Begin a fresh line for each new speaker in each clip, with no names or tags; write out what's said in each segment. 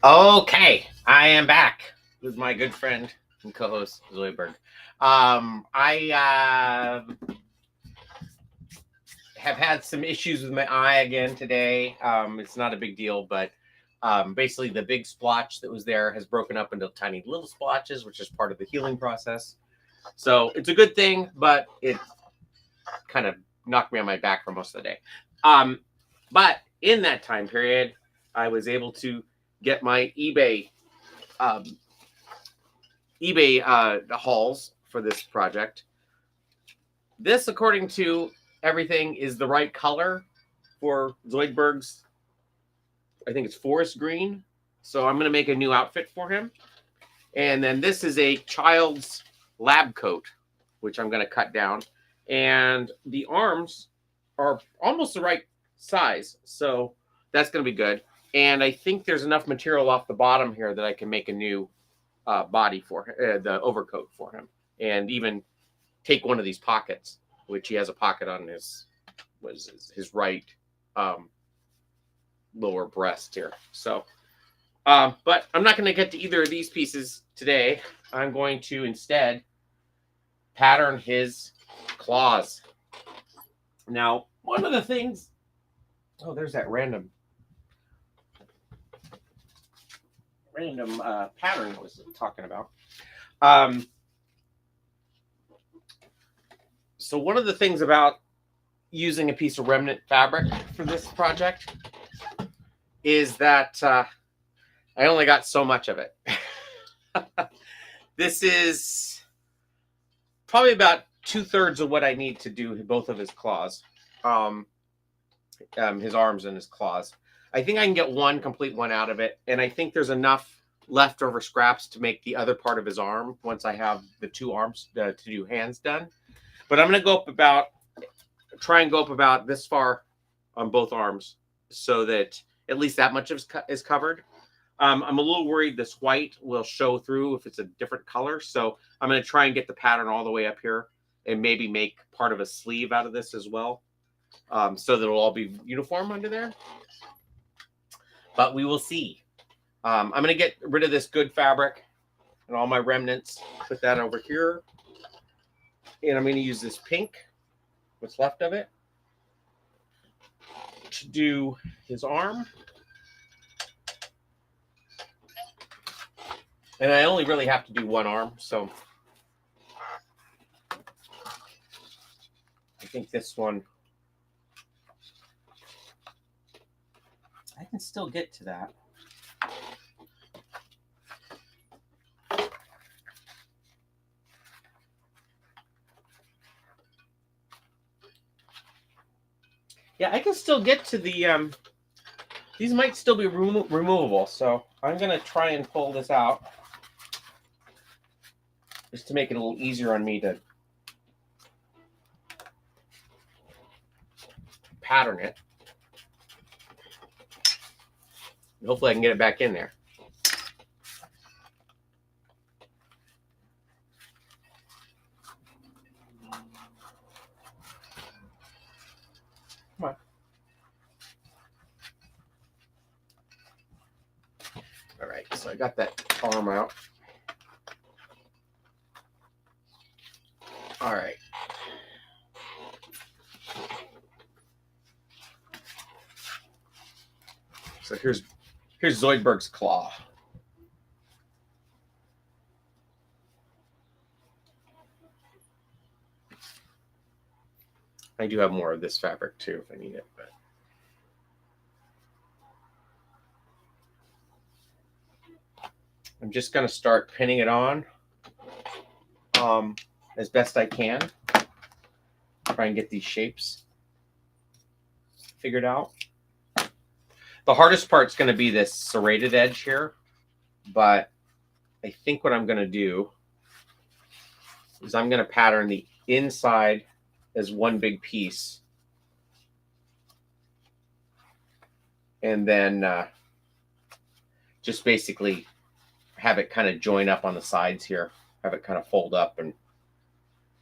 Okay, I am back with my good friend and co-host Zoidberg. I have had some issues with my eye again today. It's not a big deal, but basically the big splotch that was there has broken up into tiny little splotches, which is part of the healing process. So it's a good thing, but it kind of knocked me on my back for most of the day. But in that time period, I was able to get my um, eBay hauls for this project. This, according to everything, is the right color for Zoidberg's. I think it's forest green. So I'm going to make a new outfit for him. And then this is a child's lab coat, which I'm going to cut down. And the arms are almost the right size. So that's going to be good. And I think there's enough material off the bottom here that I can make a new body for the overcoat for him, and even take one of these pockets, which he has a pocket on his right lower breast here. So, but I'm not going to get to either of these pieces today. I'm going to instead pattern his claws. Now, one of the things. Oh, there's that random pattern I was talking about. So one of the things about using a piece of remnant fabric for this project is that I only got so much of it. This is probably about 2/3 of what I need to do both of his claws, his arms and his claws. I think I can get one complete one out of it, and I think there's enough leftover scraps to make the other part of his arm once I have the two arms to do hands done. But I'm going to try and go up about this far on both arms so that at least that much is covered. I'm a little worried this white will show through if it's a different color. So I'm going to try and get the pattern all the way up here and maybe make part of a sleeve out of this as well, so that it'll all be uniform under there. But we will see. I'm going to get rid of this good fabric and all my remnants, put that over here. And I'm going to use this pink, what's left of it, to do his arm. And I only really have to do one arm, so I think this one, I can still get to that. Yeah, I can still get to the, these might still be removable, so I'm going to try and pull this out just to make it a little easier on me to pattern it. And hopefully I can get it back in there. Come on. All right, so I got that arm out. All right. So here's Zoidberg's claw. I do have more of this fabric too if I need it, but I'm just going to start pinning it on as best I can. Try and get these shapes figured out. The hardest part's going to be this serrated edge here, but I think what I'm going to do is I'm going to pattern the inside as one big piece, and then just basically have it kind of join up on the sides here, have it kind of fold up and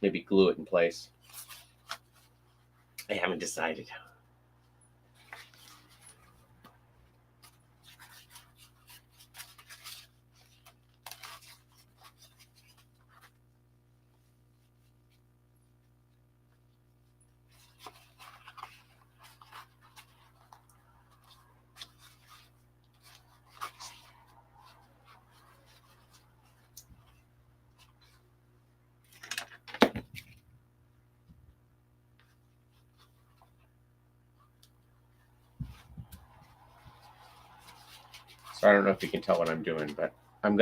maybe glue it in place. I haven't decided. So I don't know if you can tell what I'm doing, but I'm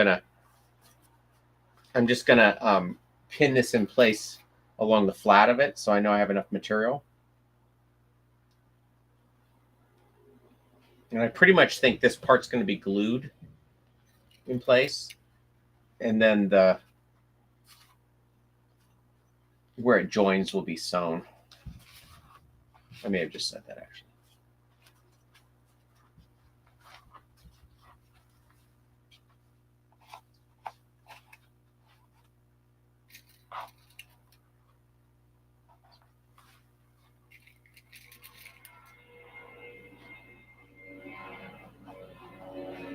just gonna pin this in place along the flat of it, so I know I have enough material. And I pretty much think this part's going to be glued in place, and then where it joins will be sewn. I may have just said that actually.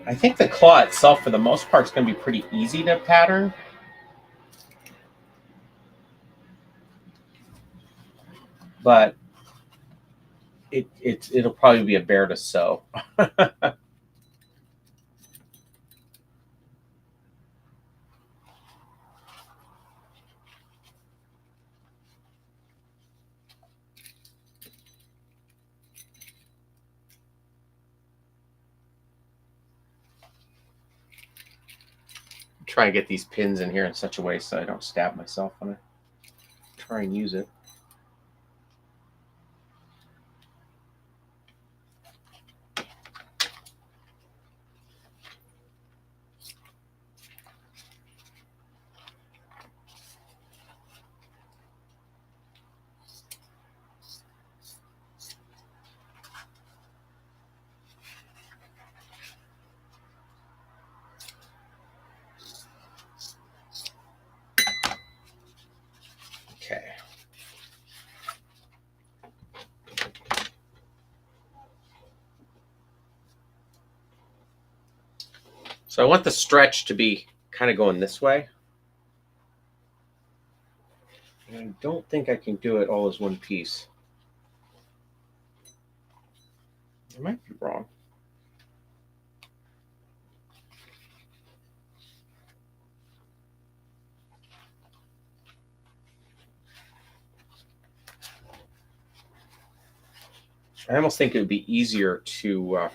I think the claw itself, for the most part, is going to be pretty easy to pattern. But it'll probably be a bear to sew. Try and get these pins in here in such a way so I don't stab myself when I try and use it. Okay. So I want the stretch to be kind of going this way. And I don't think I can do it all as one piece. I might be wrong. I almost think it would be easier to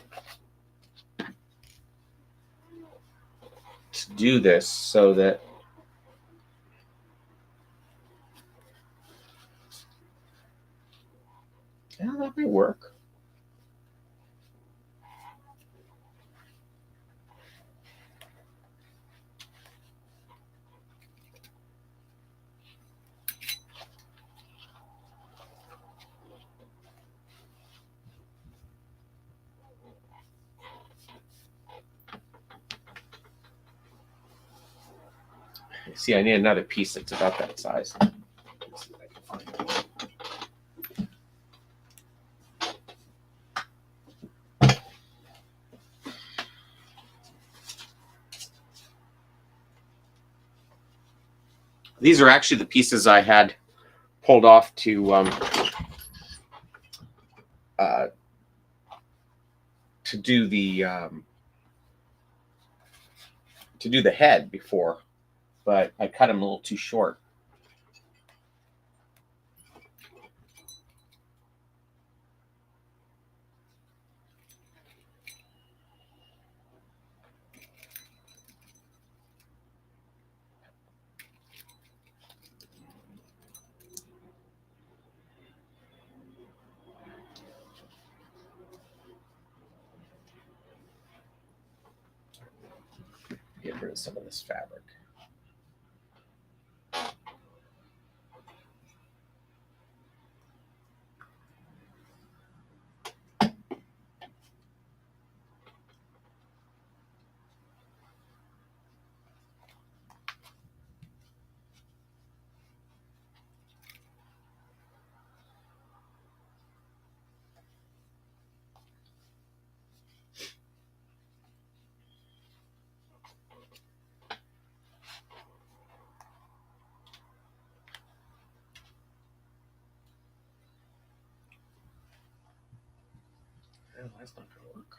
do this so that that might work. See, I need another piece that's about that size. Let's see if I can find it. These are actually the pieces I had pulled off to do the head before, but I cut them a little too short. Get rid of some of this fabric. Oh, that's not going to work.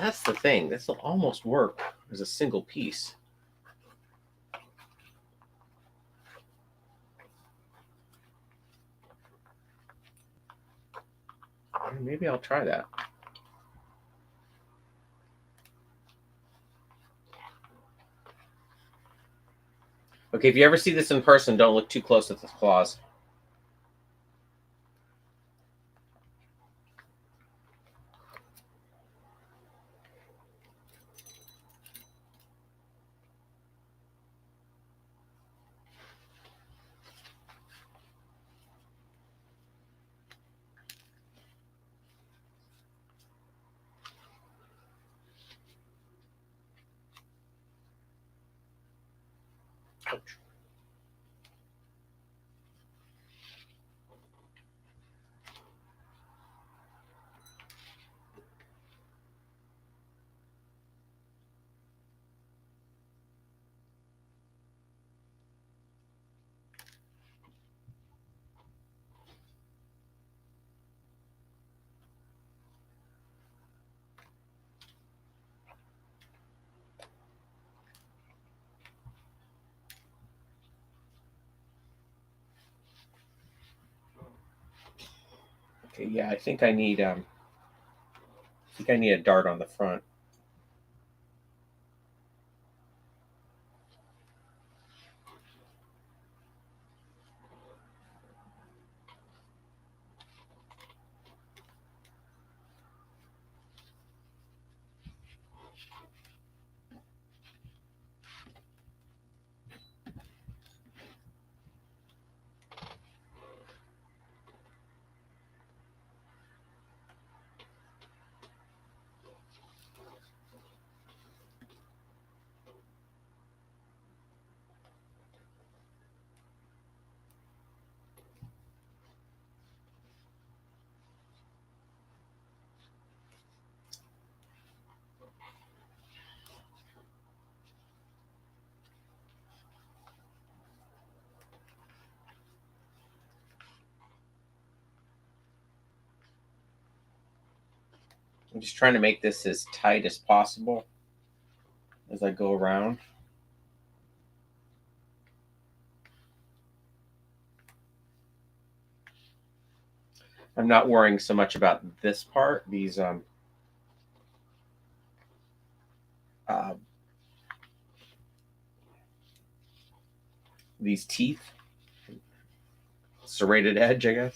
That's the thing. This will almost work as a single piece. Maybe I'll try that. Okay, if you ever see this in person, don't look too close at the claws. Ouch. Okay, yeah, I think I need a dart on the front. I'm just trying to make this as tight as possible as I go around. I'm not worrying so much about this part, uh, these teeth, serrated edge, I guess.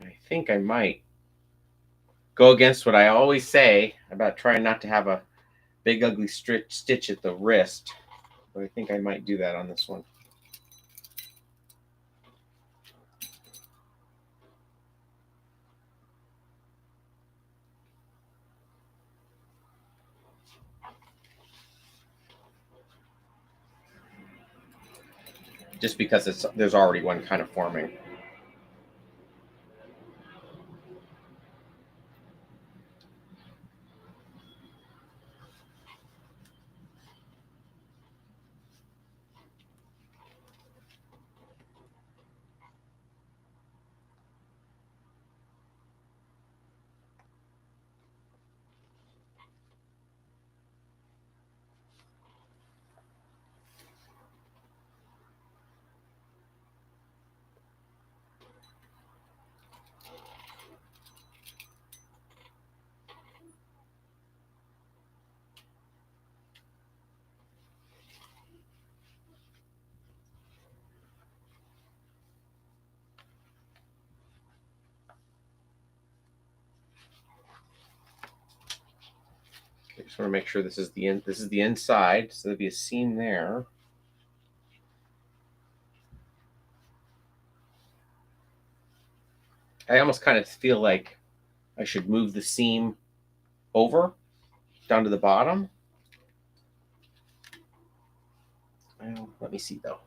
I think I might go against what I always say about trying not to have a big ugly stitch at the wrist, but I think I might do that on this one. Just because there's already one kind of forming. I just want to make sure this is the inside, so there'll be a seam there. I almost kind of feel like I should move the seam over down to the bottom. Well, let me see though.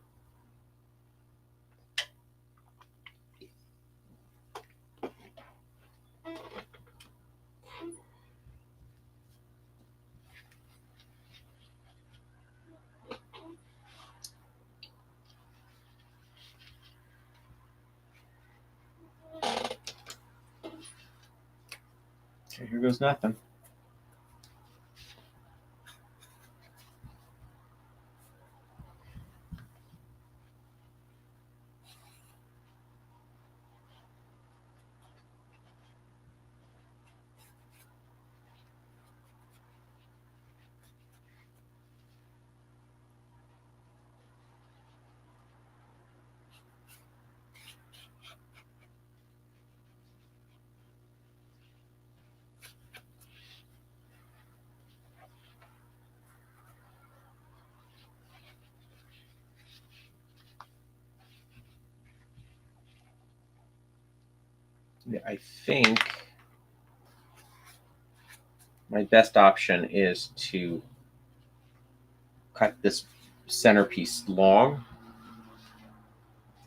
Okay, here goes nothing. I think my best option is to cut this centerpiece long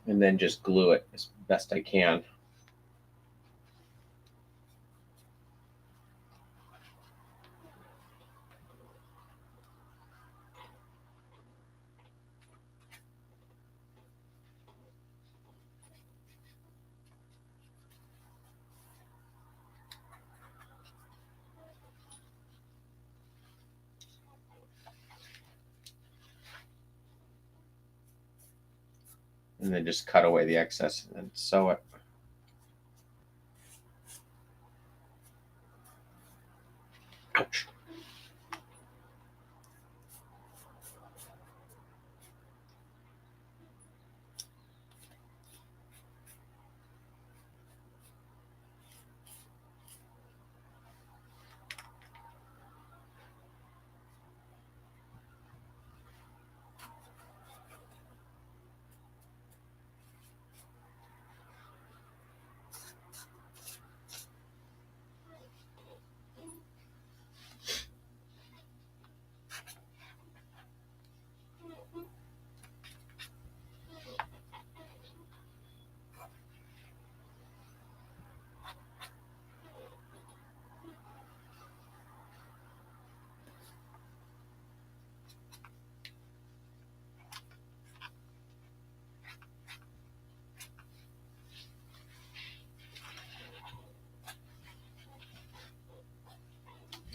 and then just glue it as best I can. And then just cut away the excess and then sew it. Ouch.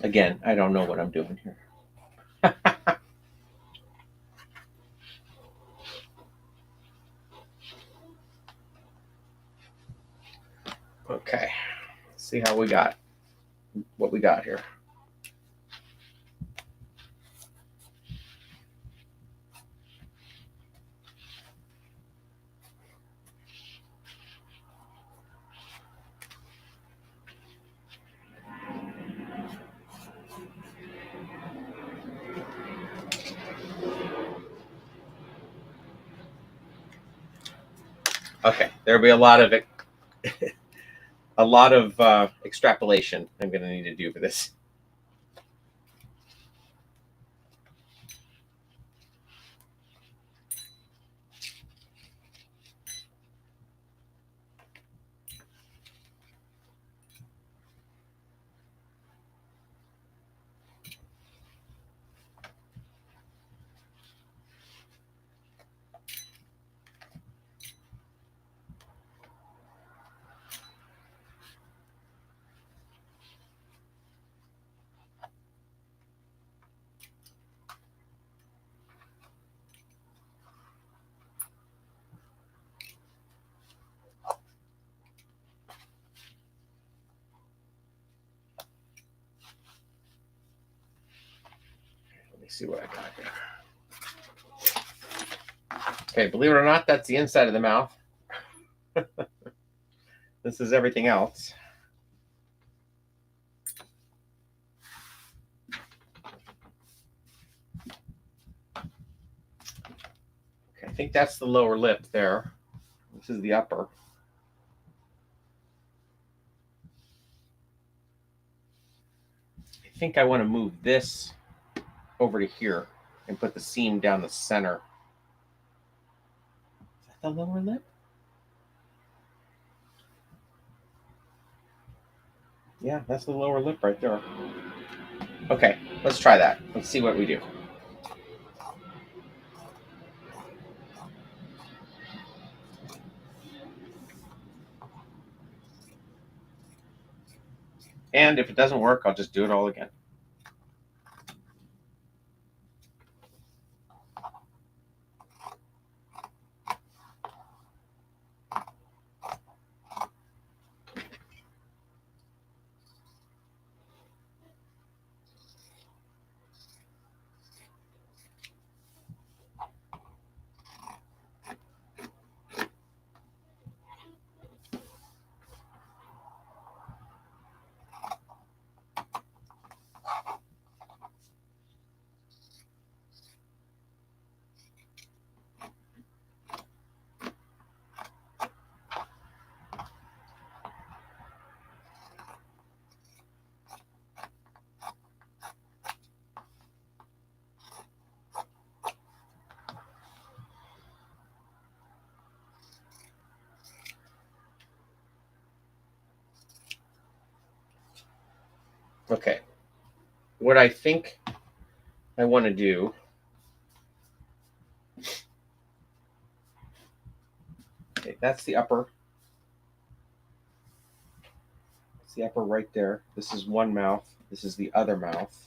Again, I don't know what I'm doing here. Okay, let's see how we got what we got here. Okay, there'll be a lot of extrapolation I'm going to need to do for this. Let me see what I got here. Okay, believe it or not, that's the inside of the mouth. This is everything else. Okay, I think that's the lower lip there. This is the upper. I think I want to move this over to here and put the seam down the center. Is that the lower lip? Yeah, that's the lower lip right there. Okay, let's try that. Let's see what we do. And if it doesn't work, I'll just do it all again. Okay. What I think I want to do. Okay, that's the upper. That's the upper right there. This is one mouth. This is the other mouth.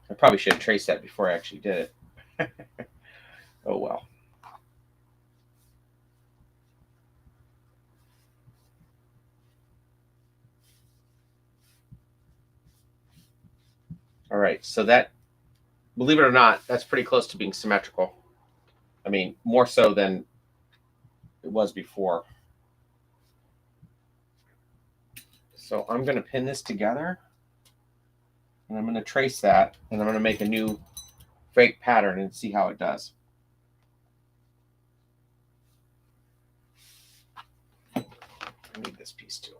I probably should have traced that before I actually did it. Oh well. All right, so that, believe it or not, that's pretty close to being symmetrical. I mean, more so than it was before. So I'm going to pin this together, and I'm going to trace that, and I'm going to make a new fake pattern and see how it does. I need this piece too.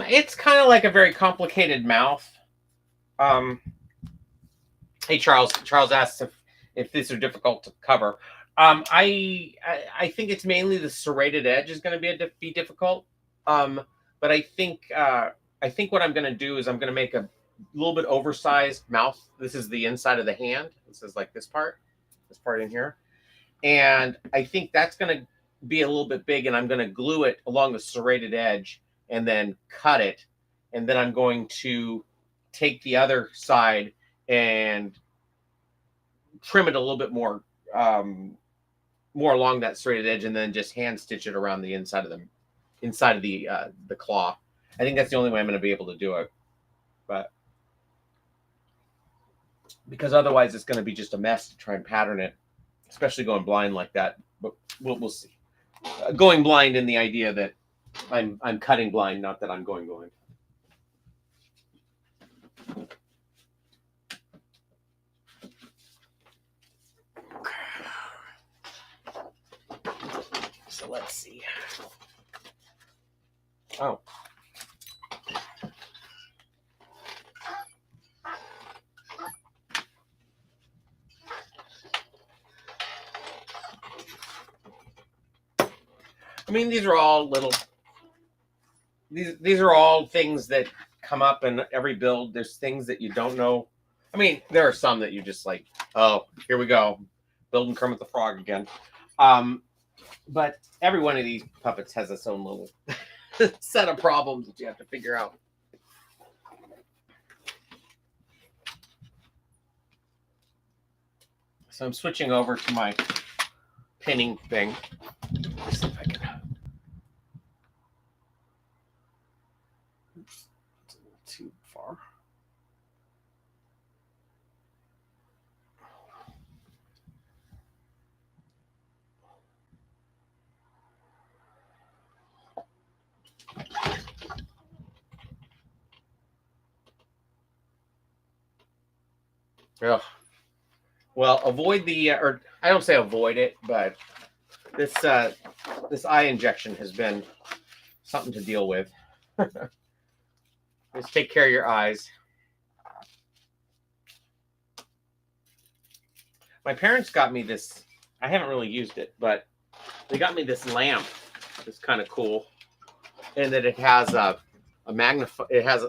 It's kind of like a very complicated mouth. Hey, Charles. Charles asks if these are difficult to cover. I think it's mainly the serrated edge is going to be difficult. But I think what I'm going to do is I'm going to make a little bit oversized mouth. This is the inside of the hand. This is like this part in here, and I think that's going to be a little bit big, and I'm going to glue it along the serrated edge and then cut it, and then I'm going to take the other side and trim it a little bit more, more along that serrated edge, and then just hand stitch it around the inside of the claw. I think that's the only way I'm going to be able to do it, but because otherwise it's going to be just a mess to try and pattern it, especially going blind like that. But we'll see. Going blind in the idea that I'm cutting blind, not that I'm going blind. So let's see. Oh. I mean, these are all little. These are all things that come up in every build. There's things that you don't know. I mean, there are some that you just like, oh, here we go, building Kermit the Frog again. But every one of these puppets has its own little set of problems that you have to figure out. So I'm switching over to my pinning thing. Let's see if I can Ugh. Well, avoid the, or I don't say avoid it, but this eye injection has been something to deal with. Just take care of your eyes. My parents got me this. I haven't really used it, but they got me this lamp. It's kind of cool, and that it has a magnify. It has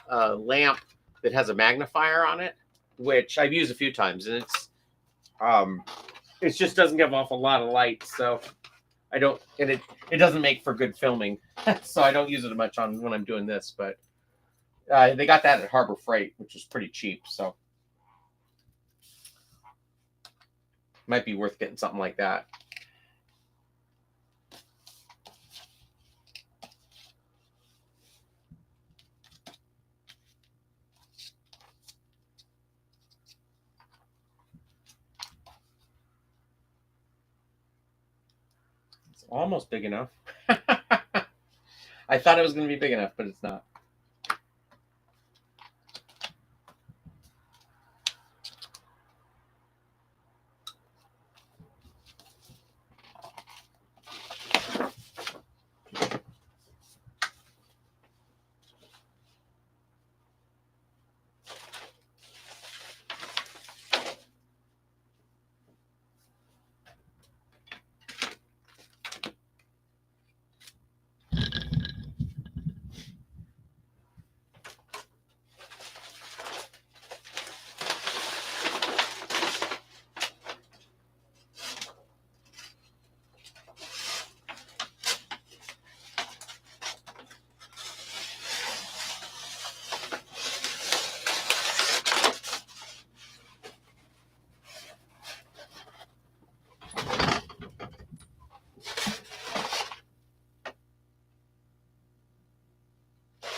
a lamp that has a magnifier on it, which I've used a few times, and it just doesn't give off a lot of light, so I don't, and it doesn't make for good filming, so I don't use it much on when I'm doing this. But they got that at Harbor Freight, which is pretty cheap, so might be worth getting something like that. It's almost big enough. I thought it was going to be big enough, but it's not.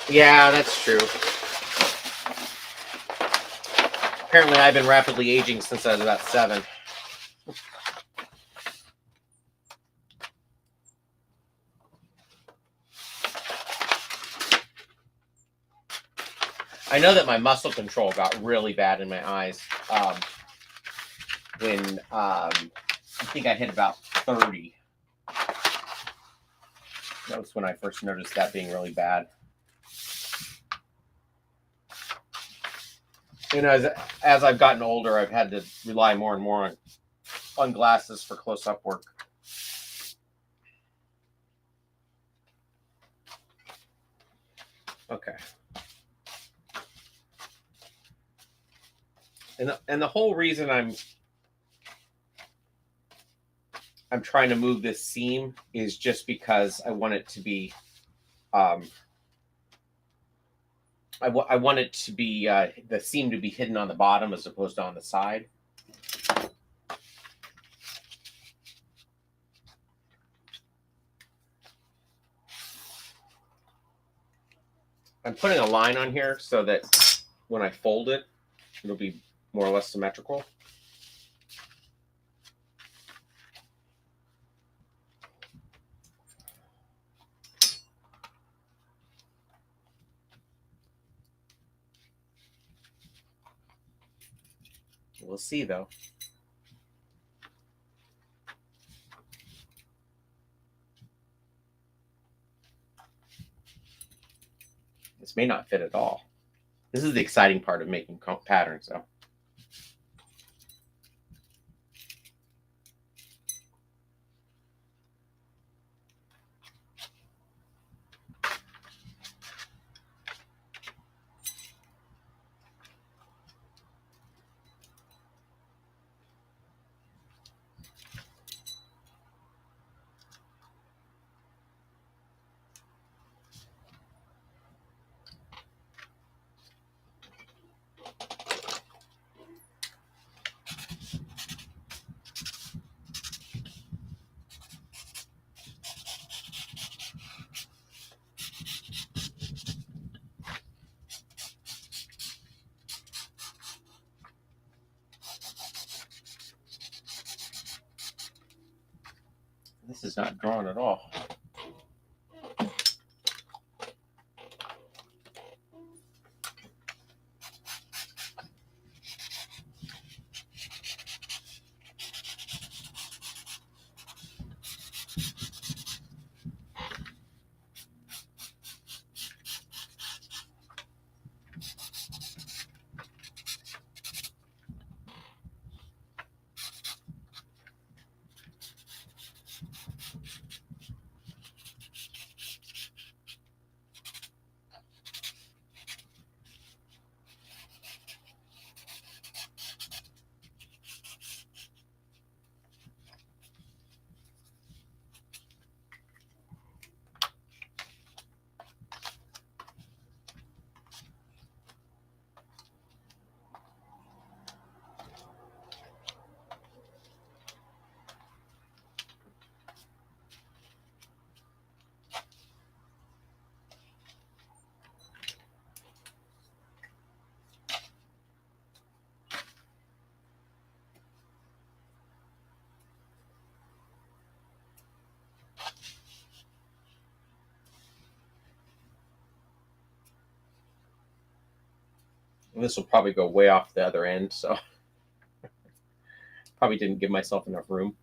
Yeah, that's true. Apparently, I've been rapidly aging since I was about 7. I know that my muscle control got really bad in my eyes when I think I hit about 30. That was when I first noticed that being really bad. You know, as I've gotten older, I've had to rely more and more on glasses for close-up work. Okay. And the whole reason I'm trying to move this seam is just because I want it to be I want it to be the seam to be hidden on the bottom as opposed to on the side. I'm putting a line on here so that when I fold it, it'll be more or less symmetrical. We'll see, though. This may not fit at all. This is the exciting part of making patterns, though. This is not drawn at all. And this will probably go way off the other end, so probably didn't give myself enough room.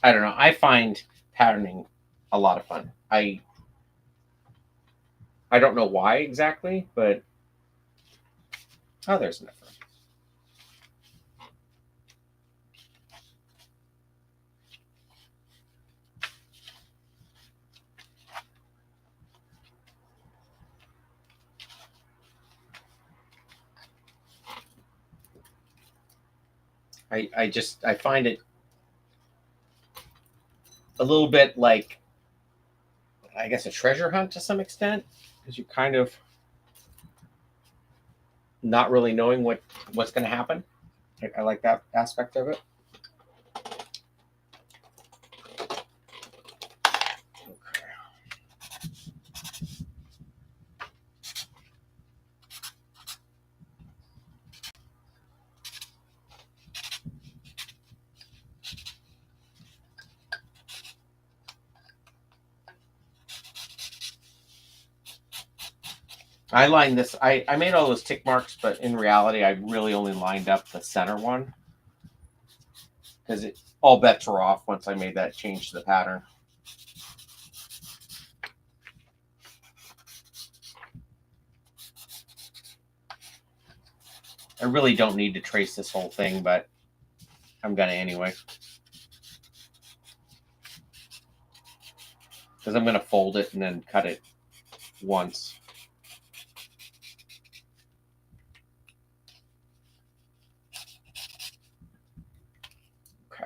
I don't know. I find patterning a lot of fun. I don't know why exactly, but oh, there's enough room. I find it a little bit like, I guess, a treasure hunt to some extent, because you're kind of not really knowing what's going to happen. I like that aspect of it. I lined this. I made all those tick marks, but in reality, I really only lined up the center one because all bets were off once I made that change to the pattern. I really don't need to trace this whole thing, but I'm gonna anyway. Because I'm gonna fold it and then cut it once. Okay.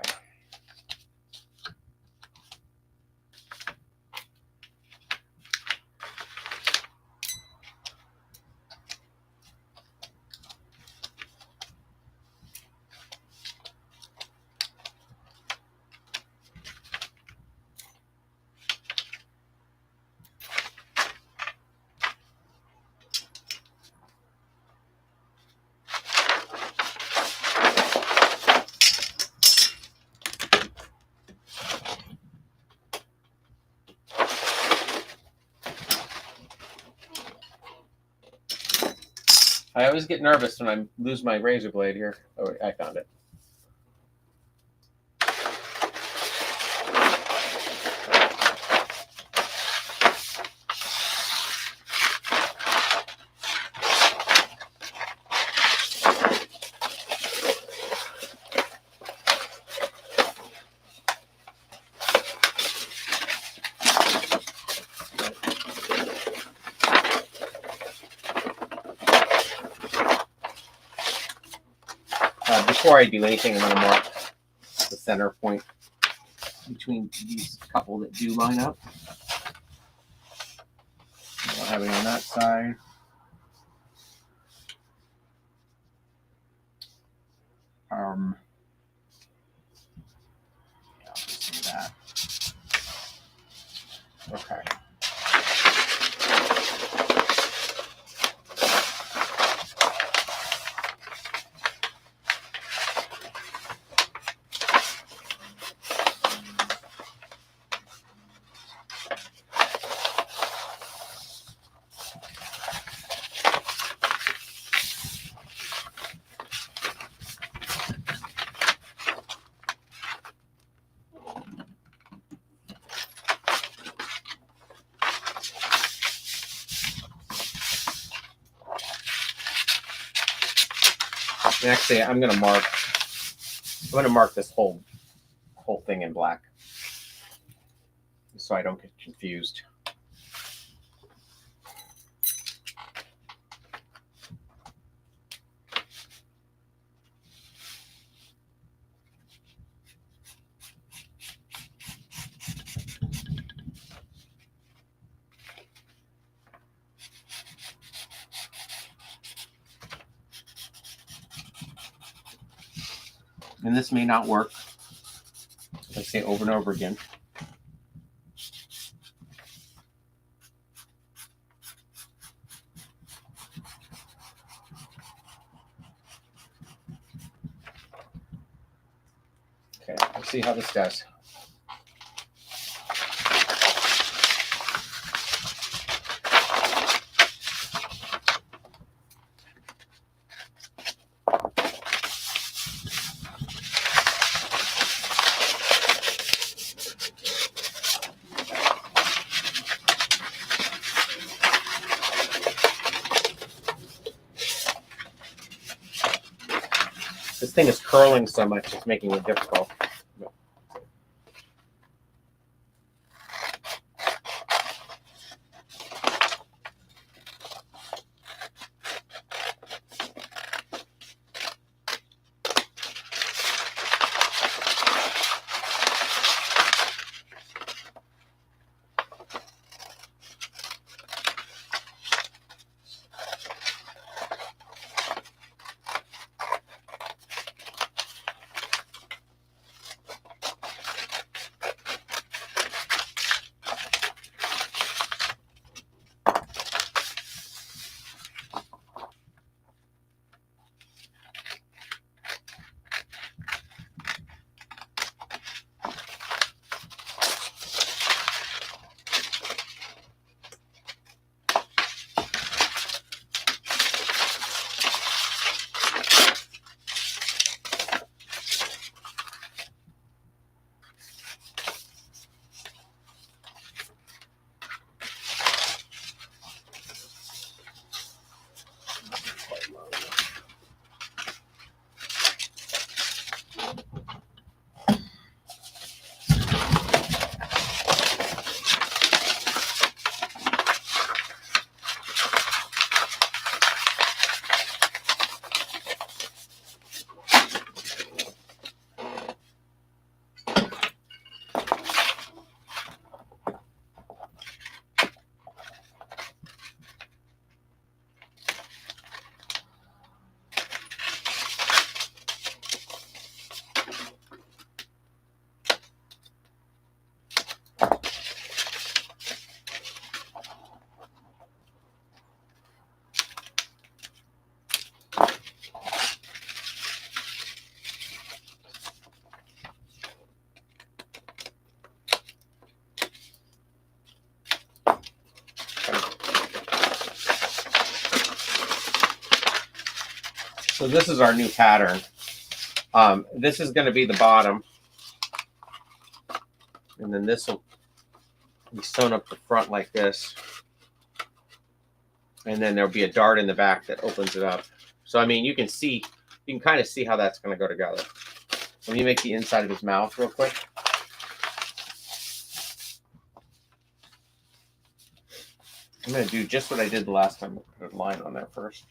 I always get nervous when I lose my razor blade here. Oh, I found it. Before I do anything, I'm going to mark the center point between these couple that do line up. I don't have any on that side. Yeah, I'll just do that. Okay. And actually, I'm going to mark this whole thing in black, so I don't get confused. And this may not work. I say over and over again. Okay, let's see how this does. This thing is curling so much, it's making it difficult. So this is our new pattern. This is going to be the bottom. And then this will be sewn up the front like this. And then there'll be a dart in the back that opens it up. So, I mean, you can kind of see how that's going to go together. Let me make the inside of his mouth real quick. I'm going to do just what I did the last time. Put a line on there first.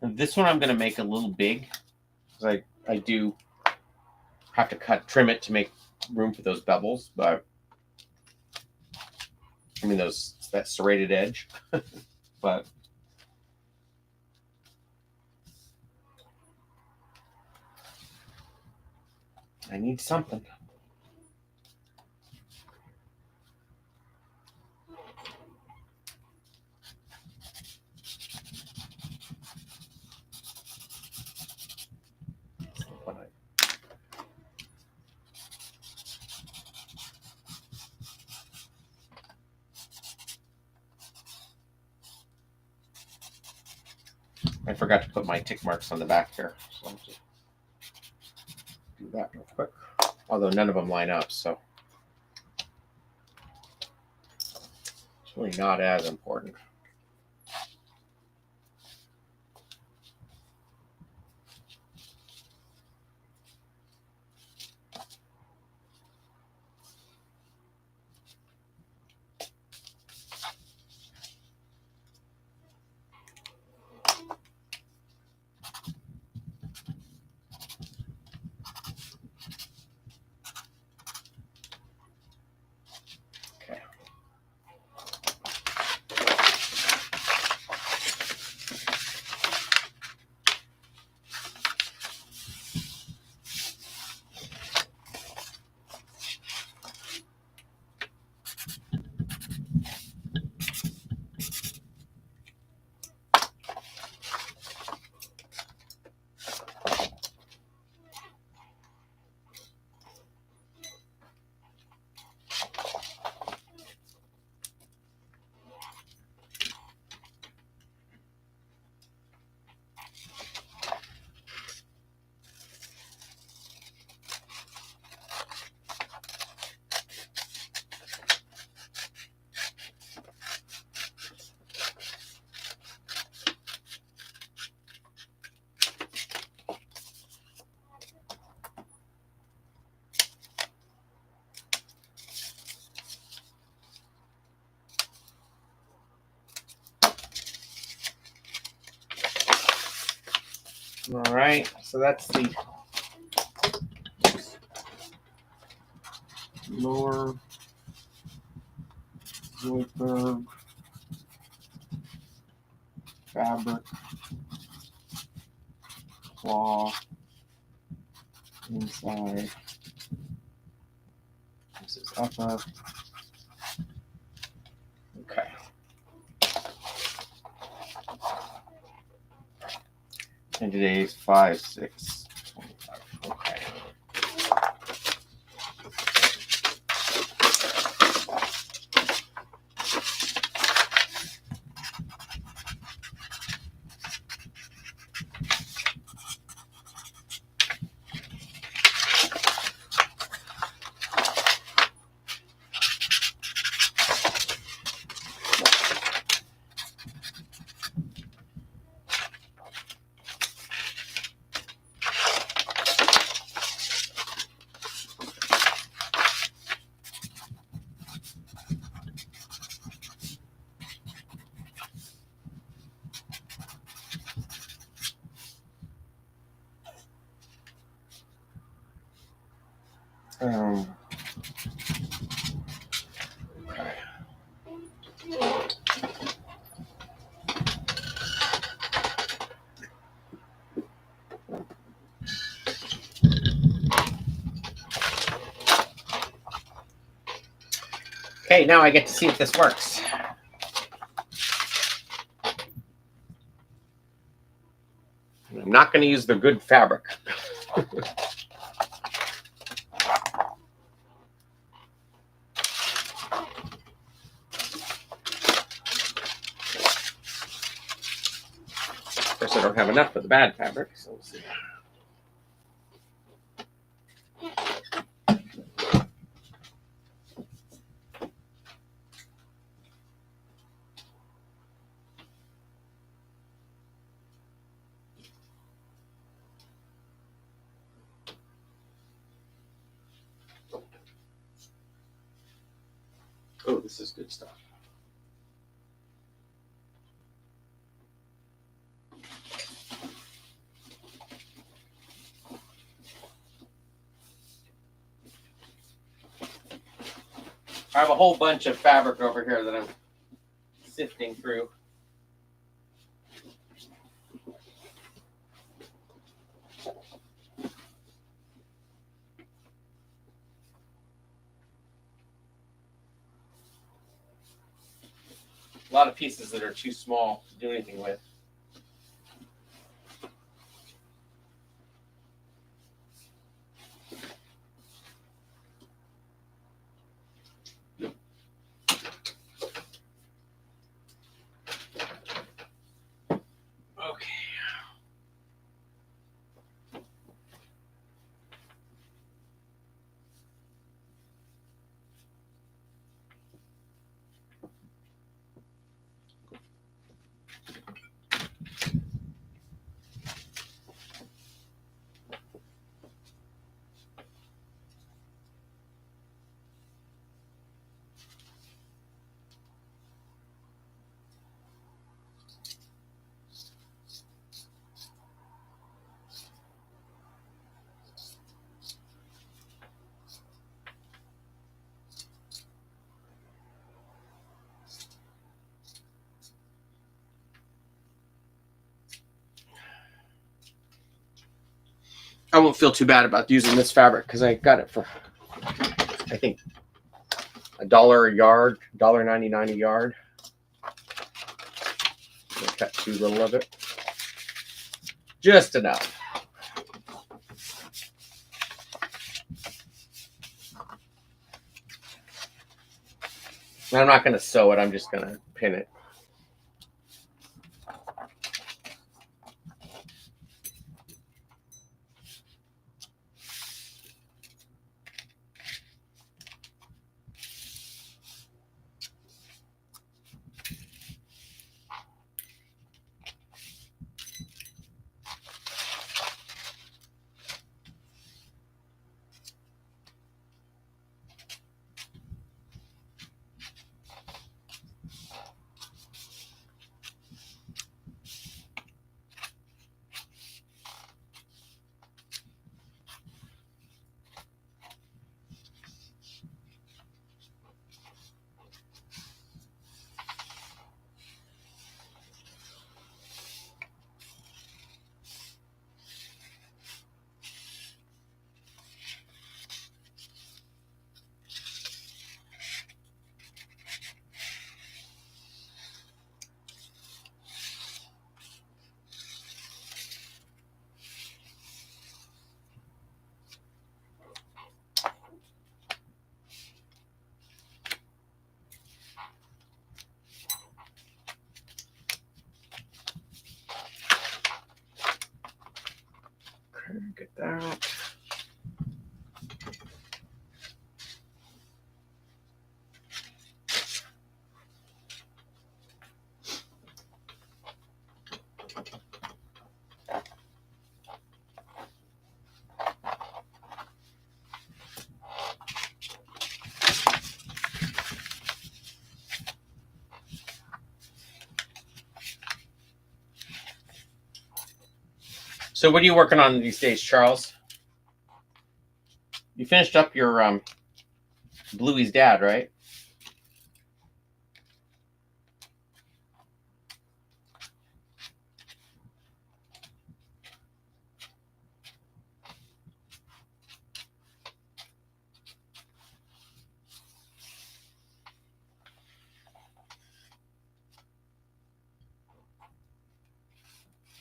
And this one I'm going to make a little big because I do have to trim it to make room for those bevels, but I mean that serrated edge, but I need something. I forgot to put my tick marks on the back here. So that real quick. Although none of them line up, so it's really not as important. All right, so that's the lower Zoidberg fabric claw inside. This is upper. Okay. And today's 5/6/25. Okay. Okay. Okay, now I get to see if this works. I'm not going to use the good fabric. Of course, I don't have enough of the bad fabric, so we'll see. Oh, this is good stuff. I have a whole bunch of fabric over here that I'm sifting through. A lot of pieces that are too small to do anything with. Okay. I won't feel too bad about using this fabric because I got it for, I think, $1 a yard, $1.99 a yard. I'll cut too little of it. Just enough. I'm not going to sew it. I'm just going to pin it. Get that. So what are you working on these days, Charles? You finished up your Bluey's dad, right?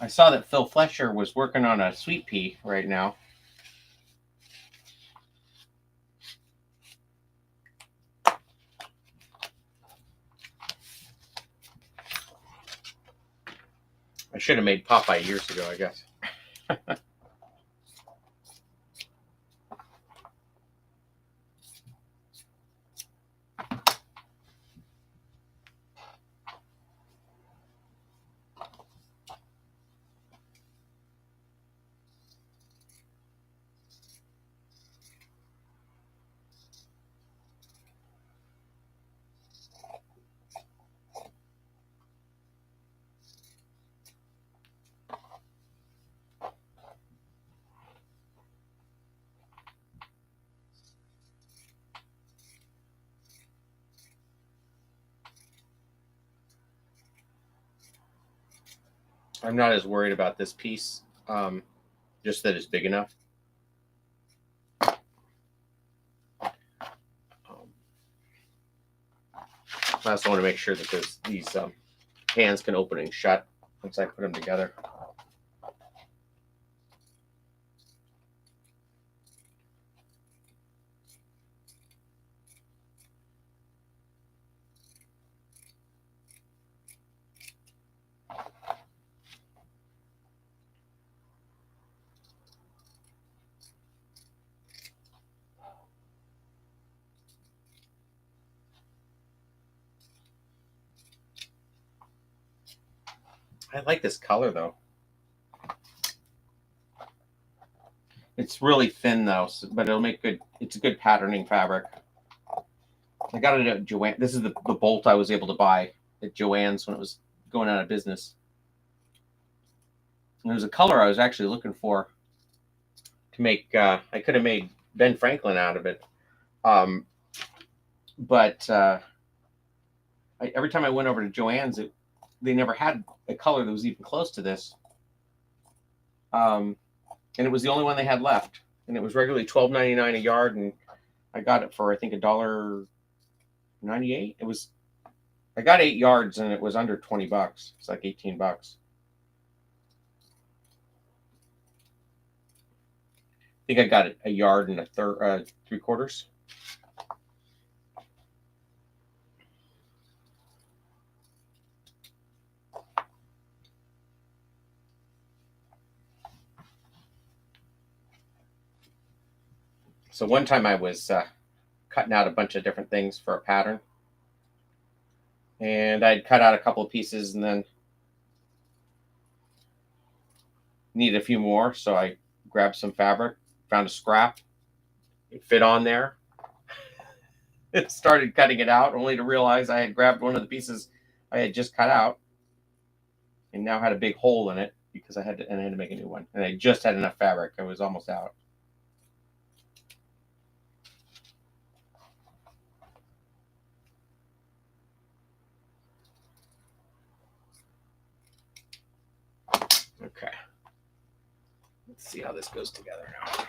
I saw that Phil Flesher was working on a sweet pea right now. I should have made Popeye years ago, I guess. I'm not as worried about this piece, just that it's big enough. I also want to make sure that these hands can open and shut once I put them together. I like this color though. It's really thin though, but it'll make good. It's a good patterning fabric. I got it at Joanne. This is the bolt I was able to buy at Joann's when it was going out of business. And it was a color I was actually looking for to make. I could have made Ben Franklin out of it, but every time I went over to Joann's, they never had a color that was even close to this. and it was the only one they had left, and it was regularly $12.99 a yard, and I got it for I think $1.98. It was I got 8 yards and it was under $20. It's like $18. I think I got it a yard and a third, 3/4. So one time I was cutting out a bunch of different things for a pattern, and I'd cut out a couple of pieces and then needed a few more. So I grabbed some fabric, found a scrap, it fit on there. It started cutting it out, only to realize I had grabbed one of the pieces I had just cut out, and now had a big hole in it because I had to make a new one, and I just had enough fabric. I was almost out. Okay, let's see how this goes together now.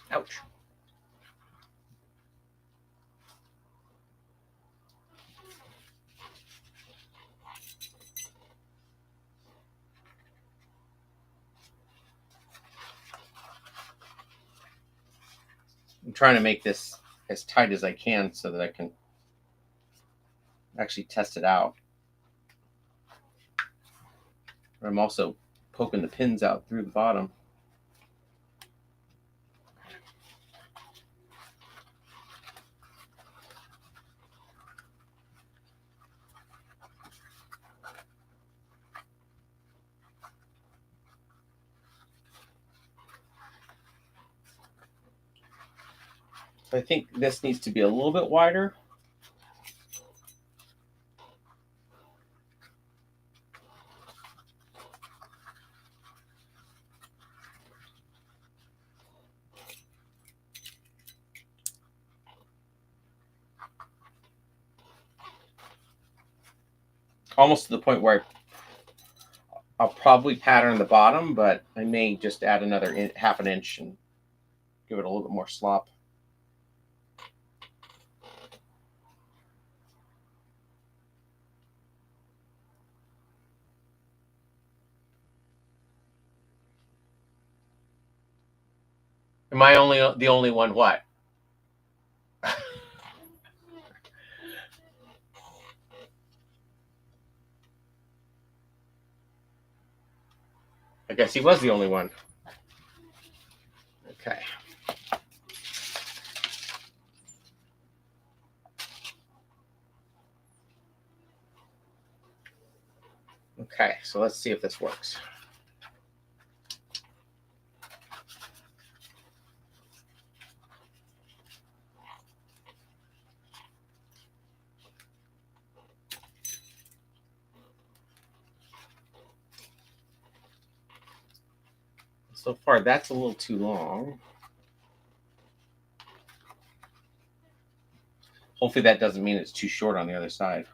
Ouch. I'm trying to make this as tight as I can so that I can actually test it out. I'm also poking the pins out through the bottom. So I think this needs to be a little bit wider. Almost to the point where I'll probably pattern the bottom, but I may just add another half an inch and give it a little bit more slop. Am I the only one? What? I guess he was the only one. Okay. Okay, so let's see if this works. So far, that's a little too long. Hopefully that doesn't mean it's too short on the other side.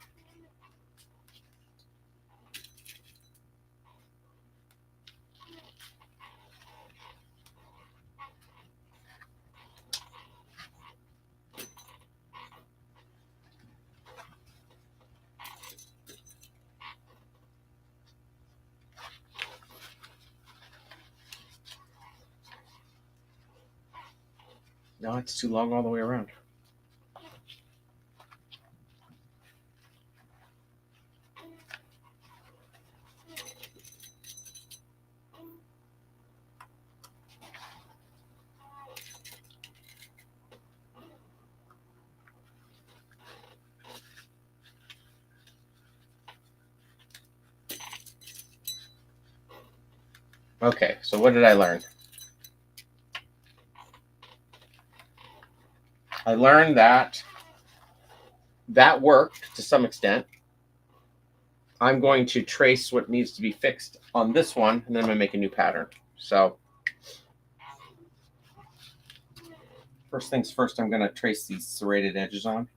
No, it's too long all the way around. Okay, so what did I learn? I learned that worked to some extent. I'm going to trace what needs to be fixed on this one, and then I'm going to make a new pattern. So first things first, I'm going to trace these serrated edges on.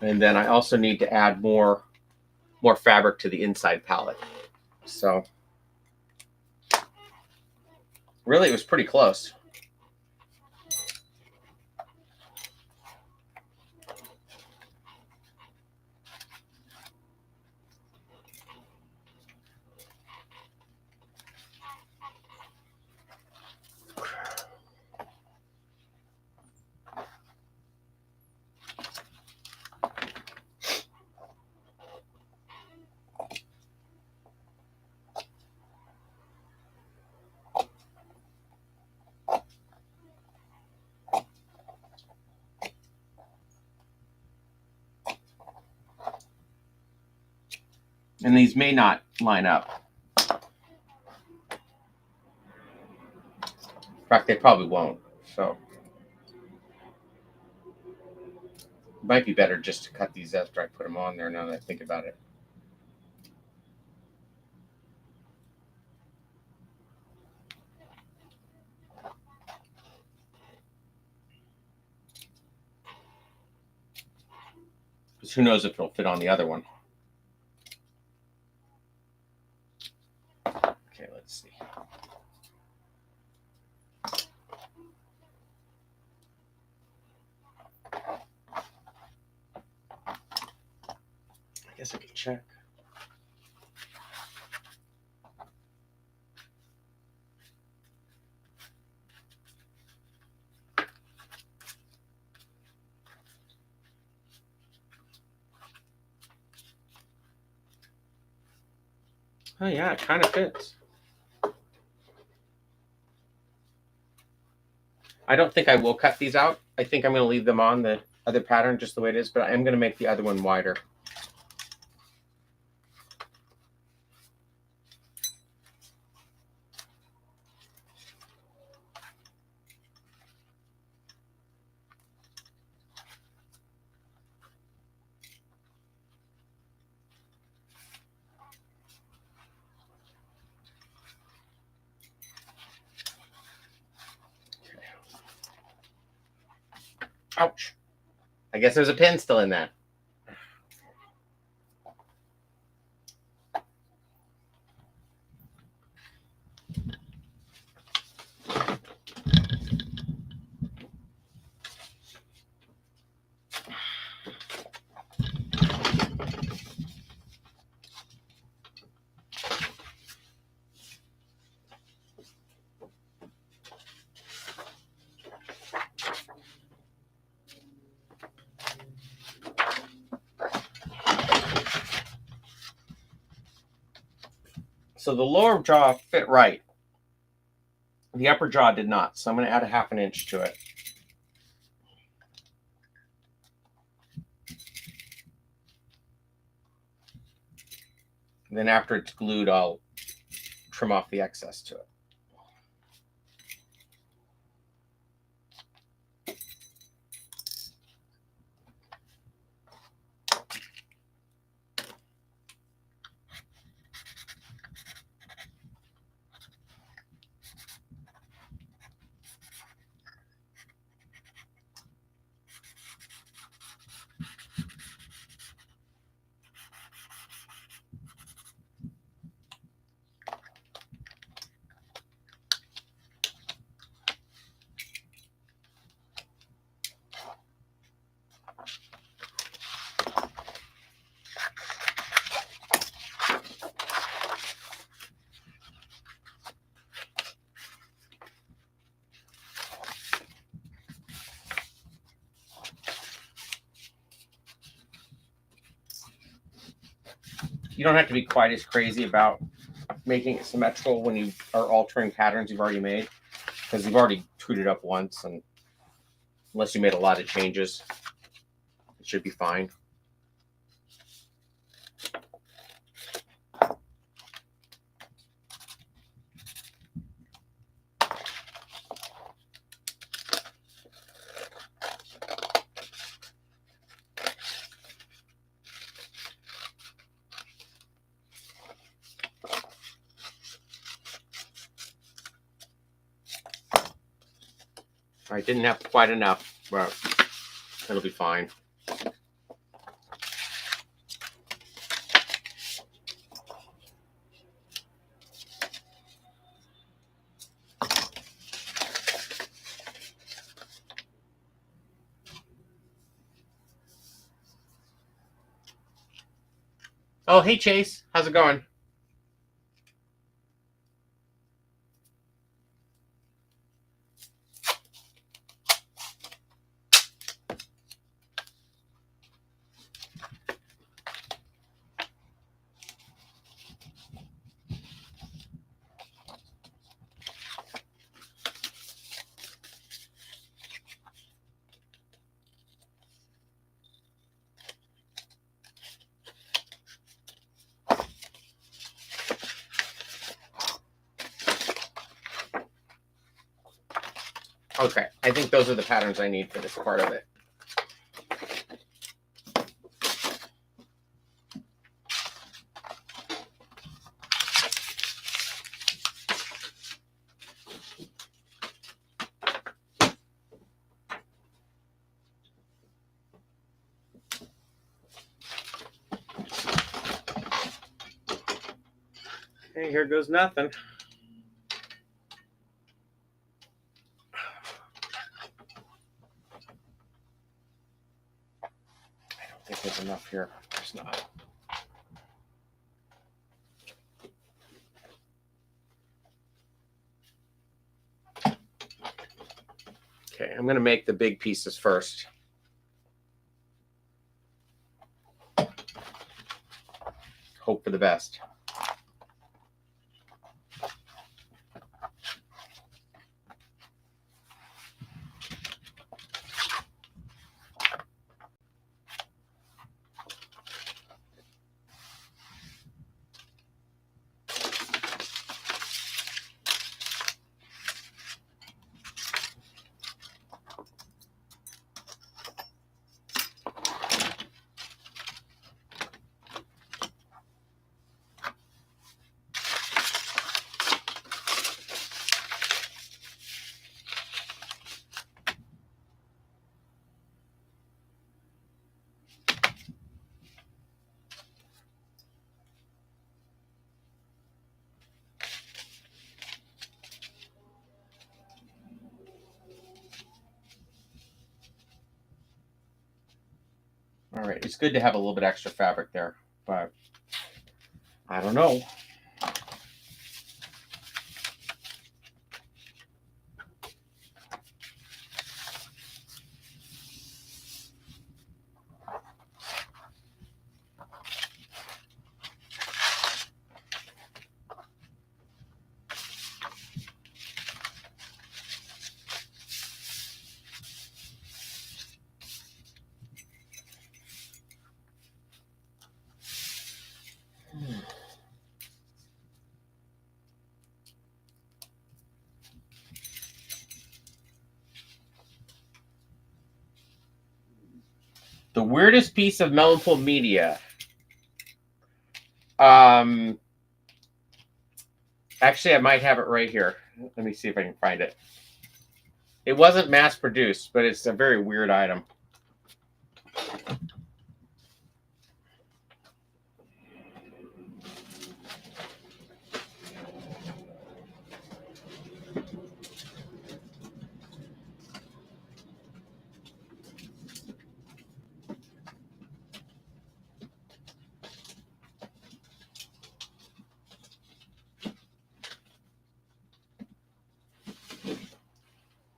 And then I also need to add more fabric to the inside palette. So really it was pretty close. And these may not line up. In fact, they probably won't. So it might be better just to cut these after I put them on there, now that I think about it. Because who knows if it'll fit on the other one. Okay, let's see. I guess I can check. Oh yeah, it kind of fits. I don't think I will cut these out. I think I'm going to leave them on the other pattern just the way it is, but I am going to make the other one wider. Ouch. I guess there's a pin still in that. So the lower jaw fit right. The upper jaw did not. So I'm going to add a 1/2 inch to it. And then after it's glued, I'll trim off the excess to it. you don't have to be quite as crazy about making it symmetrical when you are altering patterns you've already made, because you've already tweeted up once, and unless you made a lot of changes, it should be fine. I didn't have quite enough, but it'll be fine. Oh, hey Chase, how's it going? Okay, I think those are the patterns I need for this part of it. Okay, here goes nothing. I don't think there's enough here. There's not. Okay, I'm going to make the big pieces first. Hope for the best. All right, it's good to have a little bit extra fabric there, but I don't know. The weirdest piece of Melonpool media. Actually, I might have it right here. Let me see if I can find it. It wasn't mass produced, but it's a very weird item.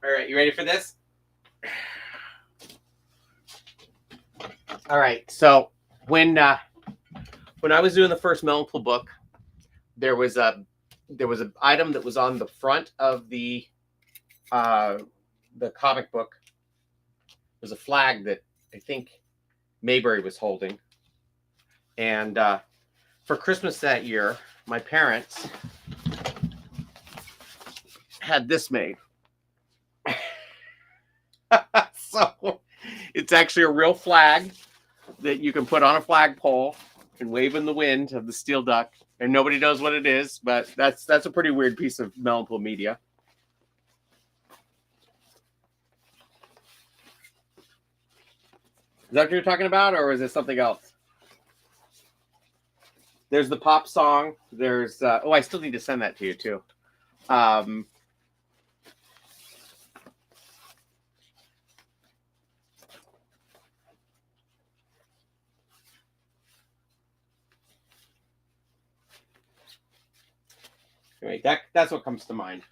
All right, you ready for this? All right, so when When I was doing the first Melonpool book, there was an item that was on the front of the comic book. It was a flag that I think Mayberry was holding. And for Christmas that year, my parents had this made. So it's actually a real flag that you can put on a flagpole and wave in the wind of the steel duck. And nobody knows what it is, but that's a pretty weird piece of Melonpool media. Is that what you're talking about, or is it something else? There's the pop song. There's I still need to send that to you too. Anyway, that's what comes to mind.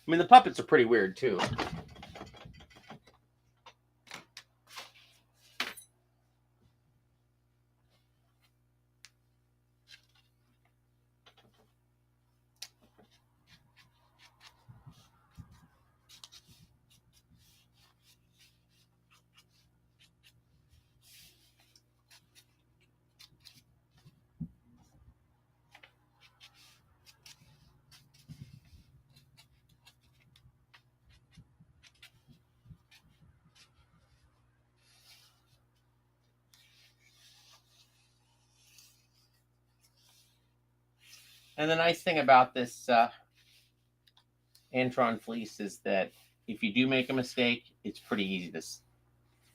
I mean, the puppets are pretty weird too. And the nice thing about this Antron fleece is that if you do make a mistake, it's pretty easy to.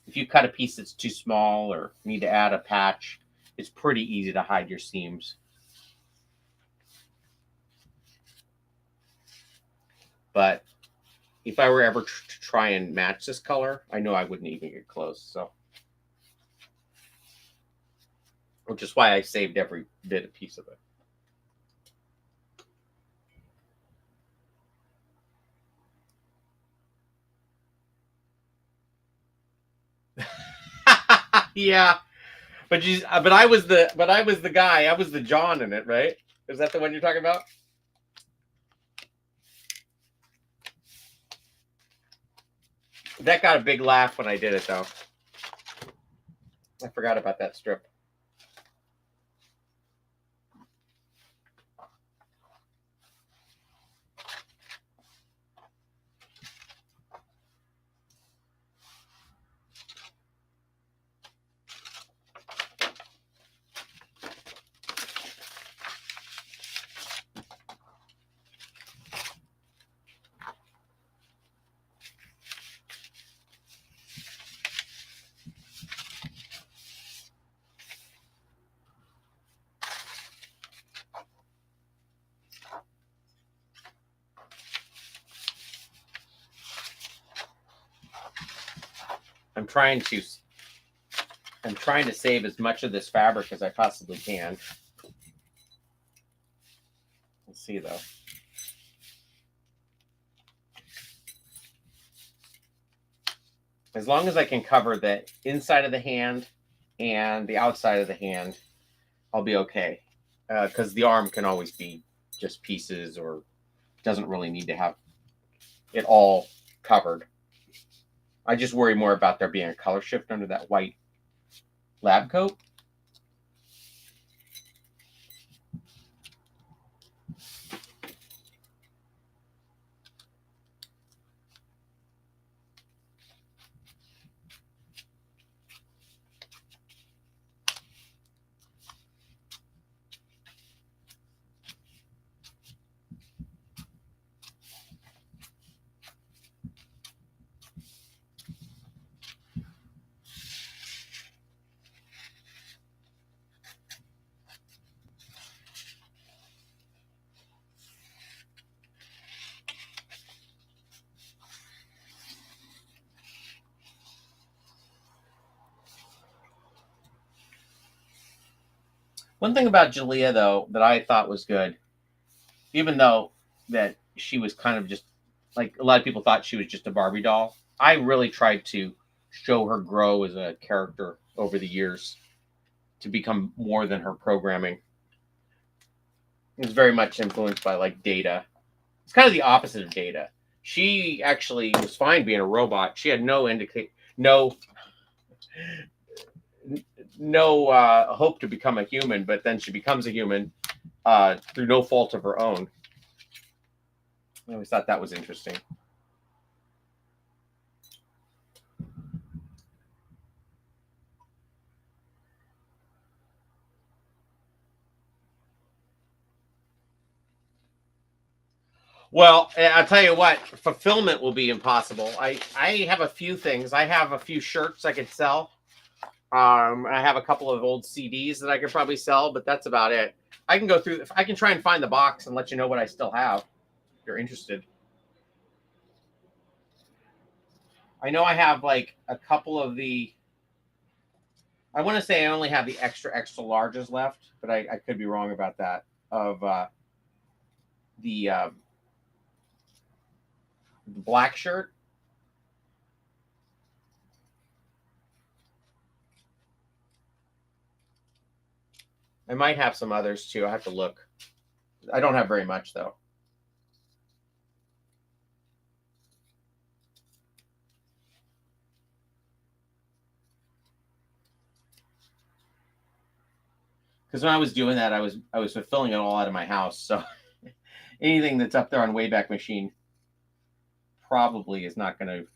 If you cut a piece that's too small or need to add a patch, it's pretty easy to hide your seams. But if I were ever to try and match this color, I know I wouldn't even get close. So, which is why I saved every bit of piece of it. Yeah, but I was the guy. I was the John in it, right? Is that the one you're talking about? That got a big laugh when I did it, though. I forgot about that strip. I'm trying to save as much of this fabric as I possibly can. Let's see though. As long as I can cover the inside of the hand and the outside of the hand, I'll be okay. Because the arm can always be just pieces or doesn't really need to have it all covered. I just worry more about there being a color shift under that white lab coat. One thing about Jalea, though, that I thought was good, even though that she was kind of just like a lot of people thought she was just a Barbie doll. I really tried to show her grow as a character over the years to become more than her programming. It was very much influenced by like Data. It's kind of the opposite of Data. She actually was fine being a robot. She had no hope to become a human, but then she becomes a human through no fault of her own. I always thought that was interesting. Well, I'll tell you what, fulfillment will be impossible. I have a few things. I have a few shirts I could sell. I have a couple of old CDs that I could probably sell, but that's about it. I can go through. I can try and find the box and let you know what I still have. If you're interested. I know I have like a couple of the. I want to say I only have the extra larges left, but I could be wrong about that. Of the black shirt. I might have some others too. I have to look. I don't have very much though. Because when I was doing that, I was fulfilling it all out of my house. So anything that's up there on Wayback Machine probably is not going to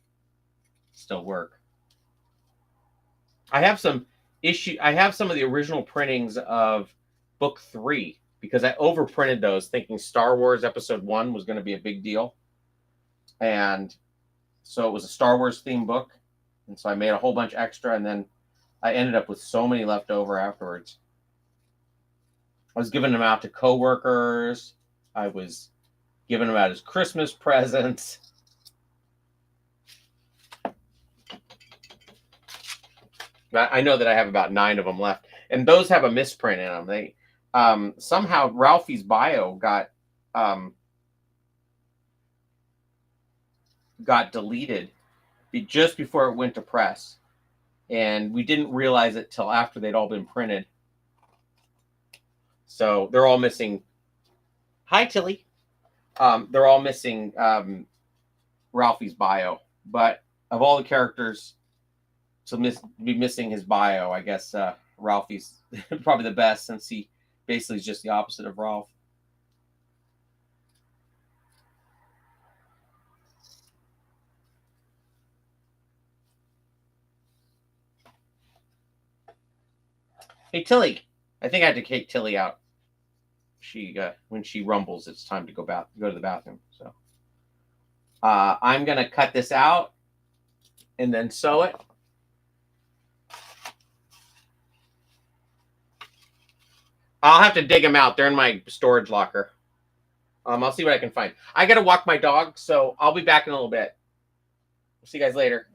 still work. I have some I have some of the original printings of book 3 because I overprinted those thinking Star Wars Episode 1 was going to be a big deal. And so it was a Star Wars themed book. And so I made a whole bunch extra, and then I ended up with so many left over afterwards. I was giving them out to coworkers. I was giving them out as Christmas presents. But I know that I have about 9 of them left, and those have a misprint in them. They somehow Ralphie's bio got deleted just before it went to press, and we didn't realize it till after they'd all been printed. So they're all missing. Hi, Tilly. They're all missing Ralphie's bio, but of all the characters to be missing his bio, I guess Ralphie's probably the best since he basically is just the opposite of Ralph. Hey, Tilly. I think I had to kick Tilly out. She when she rumbles, it's time to go to the bathroom. So I'm gonna cut this out and then sew it. I'll have to dig them out. They're in my storage locker. I'll see what I can find. I gotta walk my dog, so I'll be back in a little bit. See you guys later.